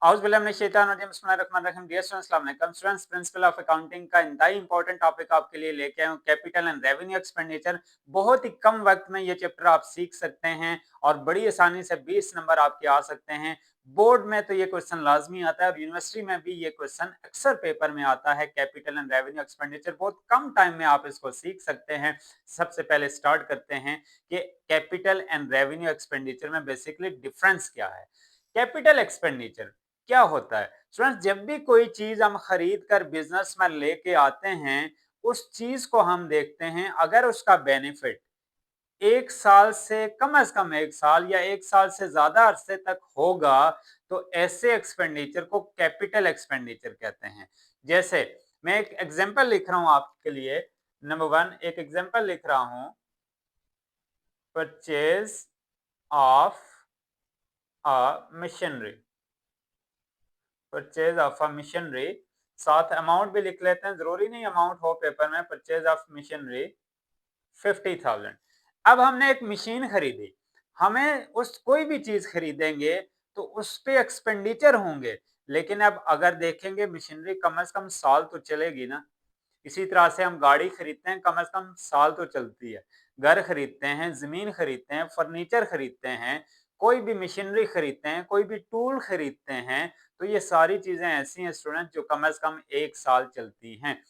Students, principle of accounting का इंतहाई important topic आपके लिए लेके आए हूं, कैपिटल एंड रेवेन्यू एक्सपेंडिचर। बहुत ही कम वक्त में ये चैप्टर आप सीख सकते हैं और बड़ी आसानी से 20 नंबर आपके आ सकते हैं। बोर्ड में तो ये क्वेश्चन लाजमी आता है और यूनिवर्सिटी में भी ये क्वेश्चन अक्सर पेपर में आता है। कैपिटल एंड रेवेन्यू एक्सपेंडिचर बहुत कम टाइम में आप इसको सीख सकते हैं। सबसे पहले स्टार्ट करते हैं कि कैपिटल एंड रेवेन्यू एक्सपेंडिचर में बेसिकली डिफरेंस क्या है। कैपिटल एक्सपेंडिचर क्या होता है? स्टूडेंट्स, जब भी कोई चीज हम खरीद कर बिजनेस में लेके आते हैं, उस चीज को हम देखते हैं, अगर उसका बेनिफिट 1 साल से कम 1 साल या 1 साल से ज्यादा अरसे तक होगा, तो ऐसे एक्सपेंडिचर को कैपिटल एक्सपेंडिचर कहते हैं। जैसे मैं एक एग्जांपल लिख रहा हूं आपके लिए। नंबर 1, एक एग्जांपल लिख रहा हूं, purchase of a machinery. Purchase of a machinery, साथ अमाउंट भी लिख लेते हैं, जरूरी नहीं अमाउंट हो पेपर में। Purchase of machinery 50,000। अब हमने एक मशीन खरीदी, हमें उस कोई भी चीज खरीदेंगे तो उस पे एक्सपेंडिचर होंगे, लेकिन अब अगर देखेंगे मशीनरी कम से कम साल तो चलेगी ना। इसी तरह से हम गाड़ी खरीदते हैं, कम से कम साल तो चलती है। घर खरीदते हैं, जमीन खरीदते हैं, फर्नीचर खरीदते हैं, कोई भी मशीनरी खरीदते हैं, कोई भी टूल खरीदते हैं, तो ये सारी चीजें ऐसी हैं स्टूडेंट जो कम से कम 1 साल चलती हैं।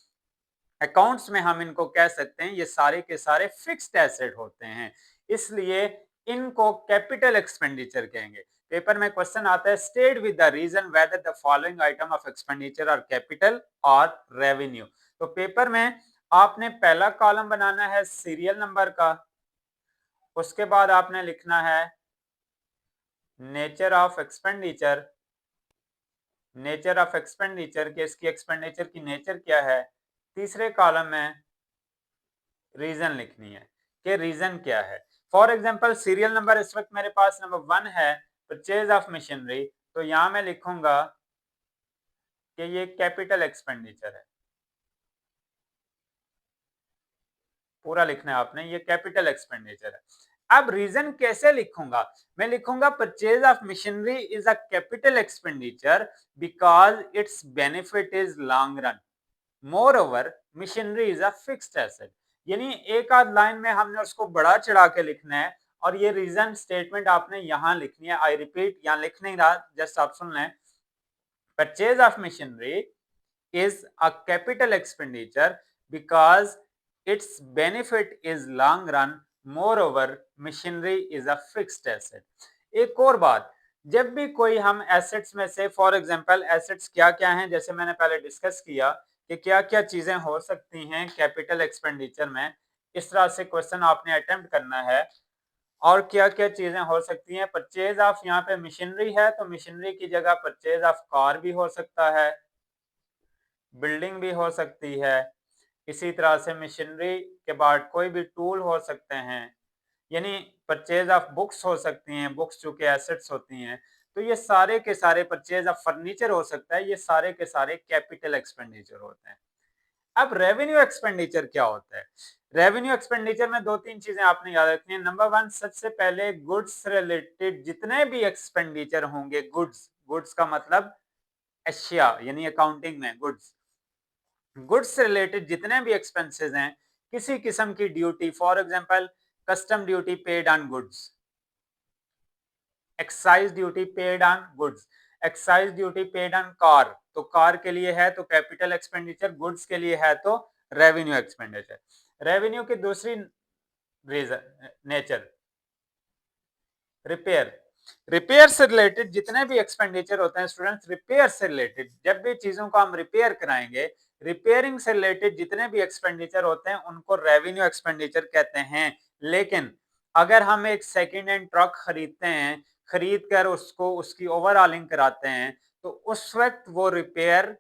अकाउंट्स में हम इनको कह सकते हैं, ये सारे के सारे फिक्स्ड एसेट होते हैं, इसलिए इनको कैपिटल एक्सपेंडिचर कहेंगे। पेपर में क्वेश्चन आता है, state with the reason whether the following item of expenditure are capital और रेवेन्यू। तो पेपर में आपने पहला कॉलम बनाना है सीरियल नंबर का, उसके बाद आपने लिखना है nature of expenditure. Nature of expenditure के इसकी एक्सपेंडिचर की नेचर क्या है। तीसरे कॉलम में रीजन लिखनी है कि रीजन क्या है। फॉर एग्जांपल सीरियल नंबर इस वक्त मेरे पास नंबर 1 है, परचेज ऑफ मशीनरी, तो यहां मैं लिखूंगा कि ये कैपिटल एक्सपेंडिचर है। पूरा लिखना है आपने, ये कैपिटल एक्सपेंडिचर है। अब रीजन कैसे लिखूंगा? मैं लिखूंगा purchase of machinery is a capital expenditure because it's benefit is long run, more over machinery is a fixed asset. यानी एक आध लाइन में हमने उसको बढ़ा चढ़ा के लिखना है और ये रीजन स्टेटमेंट आपने यहां लिखनी है। आई रिपीट, यहां लिख नहीं रहा, जस्ट आप सुन लें। Purchase of machinery is a capital expenditure because its benefit is long run, moreover machinery is a fixed asset। एक और बात, जब भी कोई हम एसेट्स में से, फॉर एग्जांपल एसेट्स क्या क्या हैं, जैसे मैंने पहले डिस्कस किया कि क्या क्या चीजें हो सकती हैं कैपिटल एक्सपेंडिचर में, इस तरह से क्वेश्चन आपने अटेम्प्ट करना है। और क्या क्या चीजें हो सकती हैं, परचेज ऑफ, यहाँ पे मशीनरी है तो मशीनरी की जगह परचेज ऑफ कार भी हो सकता है, बिल्डिंग भी हो सकती है, इसी तरह से मशीनरी के बाद कोई भी टूल हो सकते हैं, यानी परचेज ऑफ बुक्स हो सकती हैं, बुक्स चूंकि एसेट्स होती हैं, तो ये सारे के सारे, परचेज ऑफ फर्नीचर हो सकता है, ये सारे के सारे कैपिटल एक्सपेंडिचर होते हैं। अब रेवेन्यू एक्सपेंडिचर क्या होता है? रेवेन्यू एक्सपेंडिचर में दो तीन चीजें आपने याद रखनी है। नंबर 1, सबसे पहले गुड्स से रिलेटेड जितने भी एक्सपेंडिचर होंगे, गुड्स, गुड्स का मतलब अशिया, यानी अकाउंटिंग में गुड्स, गुड्स से रिलेटेड जितने भी एक्सपेंसेस हैं, किसी किस्म की duty, for example custom duty paid on goods, excise duty paid on goods, excise duty paid on car, तो कार के लिए है तो कैपिटल एक्सपेंडिचर, गुड्स के लिए है तो रेवेन्यू एक्सपेंडिचर। रेवेन्यू की दूसरी रीजन नेचर, रिपेयर। रिपेयर से रिलेटेड जितने भी एक्सपेंडिचर होते हैं स्टूडेंट्स, रिपेयर से रिलेटेड जब भी चीजों को हम रिपेयर कराएंगे, रिपेयरिंग से रिलेटेड जितने भी एक्सपेंडिचर होते हैं उनको रेवेन्यू एक्सपेंडिचर कहते हैं। लेकिन अगर हम एक सेकेंड हैंड ट्रक खरीदते हैं, खरीद कर उसको उसकी ओवरऑलिंग कराते हैं, तो उस वक्त वो रिपेयर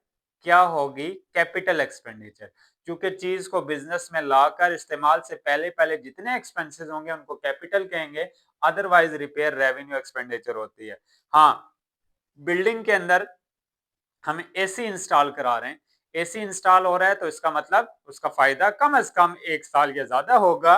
क्या होगी? Capital expenditure. क्योंकि चीज को बिजनेस में लाकर इस्तेमाल से पहले पहले जितने एक्सपेंसेस होंगे उनको कैपिटल कहेंगे, अदरवाइज रिपेयर रेवेन्यू एक्सपेंडिचर होती है। हाँ, बिल्डिंग के अंदर हम एसी इंस्टॉल करा रहे हैं, एसी इंस्टॉल हो रहा है तो इसका मतलब उसका फायदा कम से कम 1 साल या ज्यादा होगा,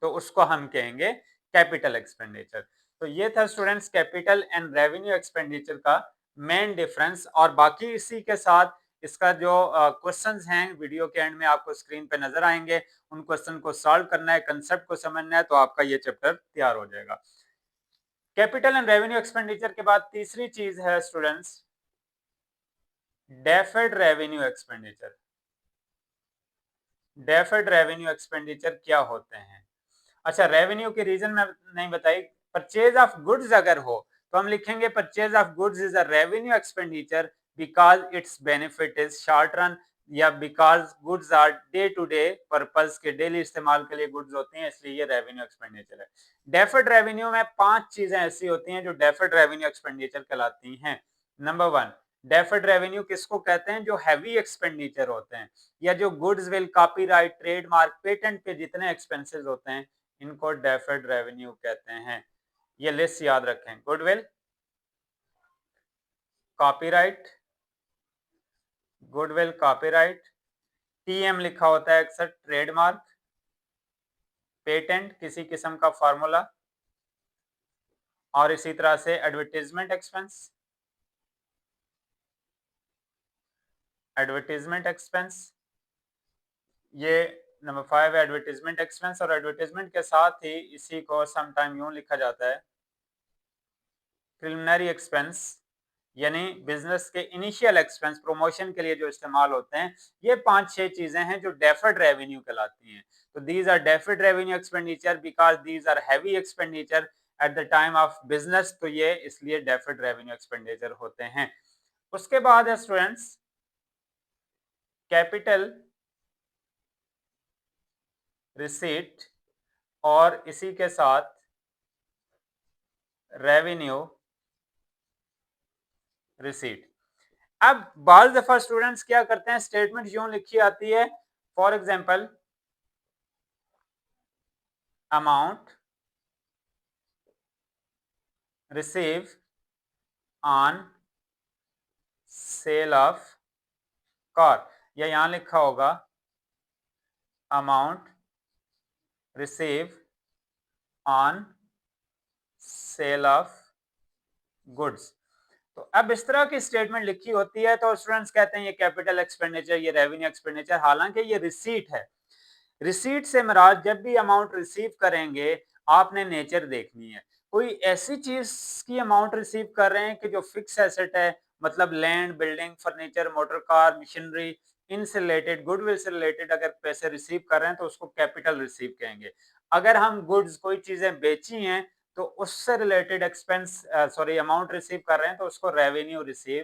तो उसको हम कहेंगे कैपिटल एक्सपेंडिचर। तो ये था students capital and revenue expenditure का मेन डिफरेंस। और बाकी इसी के साथ इसका जो क्वेश्चंस हैं वीडियो के एंड में आपको स्क्रीन पे नजर आएंगे, उन क्वेश्चन को सॉल्व करना है, कंसेप्ट को समझना है, तो आपका ये चैप्टर तैयार हो जाएगा। कैपिटल एंड रेवेन्यू एक्सपेंडिचर के बाद तीसरी चीज है students deferred revenue expenditure. Deferred revenue expenditure क्या होते हैं? अच्छा, रेवेन्यू की रीजन में नहीं बताई। परचेज ऑफ गुड्स अगर हो तो हम लिखेंगे purchase of goods is a revenue expenditure because it's benefit is short run, या because goods are day to day purpose के डेली इस्तेमाल के लिए गुड्स होती हैं, इसलिए ये रेवेन्यू एक्सपेंडिचर है। डेफर्ड रेवेन्यू में 5 चीजें ऐसी होती हैं जो डेफर्ड रेवेन्यू एक्सपेंडिचर कहलाती हैं। नंबर 1, डेफर्ड रेवेन्यू किसको कहते हैं? जो हैवी एक्सपेंडिचर होते हैं, या जो goods will copyright trademark patent पे जितने एक्सपेंसेस होते हैं, इनको डेफर्ड रेवेन्यू कहते हैं। ये लिस्ट याद रखें। Goodwill, copyright, goodwill copyright, TM लिखा होता है अक्सर ट्रेडमार्क, पेटेंट किसी किस्म का फार्मूला, और इसी तरह से एडवर्टीजमेंट एक्सपेंस, एडवर्टीजमेंट एक्सपेंस, ये नंबर 5 है एडवर्टीजमेंट एक्सपेंस। और एडवर्टीजमेंट के साथ ही इसी को समटाइम यूं लिखा जाता है प्रिलिमिनरी एक्सपेंस, यानी बिजनेस के इनिशियल एक्सपेंस प्रमोशन के लिए जो इस्तेमाल होते हैं। ये 5-6 चीजें हैं जो डेफर्ड रेवेन्यू कहलाती हैं। तो these are deferred revenue expenditure because these are heavy expenditure at the time of business, तो ये इसलिए डेफर्ड रेवेन्यू एक्सपेंडिचर होते हैं। उसके बाद है स्टूडेंट्स कैपिटल रिसीट, और इसी के साथ रेवेन्यू रिसीट। अब बाल दफा स्टूडेंट्स क्या करते हैं, स्टेटमेंट यूं लिखी आती है, for example amount receive on sale of car, या यहां लिखा होगा amount receive on sale of goods. तो अब इस तरह की स्टेटमेंट लिखी होती है तो स्टूडेंट्स कहते हैं ये कैपिटल एक्सपेंडिचर, ये रेवेन्यू एक्सपेंडिचर, हालांकि ये रिसीट है। रिसीट से मुराद जब भी अमाउंट रिसीव करेंगे आपने नेचर देखनी है। कोई ऐसी चीज की अमाउंट रिसीव कर रहे हैं कि जो फिक्स एसेट है, मतलब land, building, furniture, motor car, machinery, इनसे रिलेटेड, गुडविल से रिलेटेड अगर पैसे रिसीव कर रहे हैं तो उसको कैपिटल रिसीव कहेंगे। अगर हम गुड्स कोई चीजें बेची हैं तो उससे related expense sorry amount receive कर रहे हैं तो उसको रेवेन्यू रिसीव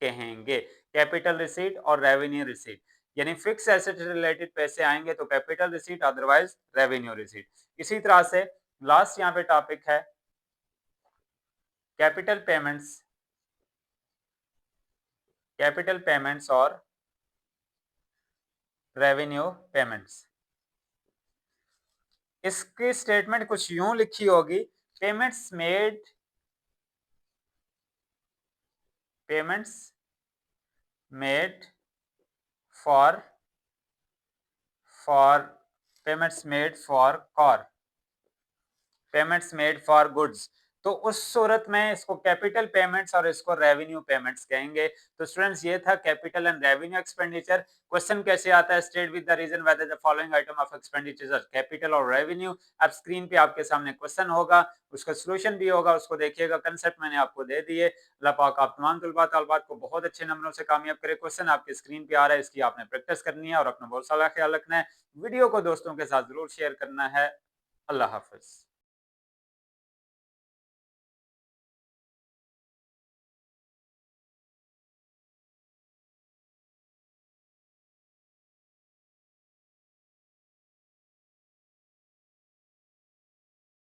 कहेंगे। कैपिटल रिसीट और रेवेन्यू रिसीट, यानी फिक्स एसेट से रिलेटेड पैसे आएंगे तो capital receipt, otherwise revenue receipt. इसी तरह से लास्ट यहाँ पे टॉपिक है कैपिटल पेमेंट्स, कैपिटल पेमेंट्स और रेवेन्यू पेमेंट्स। इसकी स्टेटमेंट कुछ यूं लिखी होगी, payments made, payments made for payments made for car, payments made for goods. तो उस सूरत में इसको कैपिटल पेमेंट्स और इसको रेवेन्यू पेमेंट्स कहेंगे। तो स्टूडेंट्स ये था capital and revenue expenditure. Question कैसे आता है, state with the reason whether the following item of expenditure are capital और रेवेन्यू। अब स्क्रीन पे आपके सामने क्वेश्चन होगा, उसका सोल्यूशन भी होगा, उसको देखिएगा। कंसेप्ट मैंने आपको दे दिए। अल्लाह पाक आप तमाम तलबा तलबात को बहुत अच्छे नंबरों से कामयाब करे। क्वेश्चन आपके स्क्रीन पे आ रहा है, इसकी आपने प्रैक्टिस करनी है और अपना बहुत सारा ख्याल रखना है। वीडियो को दोस्तों के साथ जरूर शेयर करना है। अल्लाह हाफिज।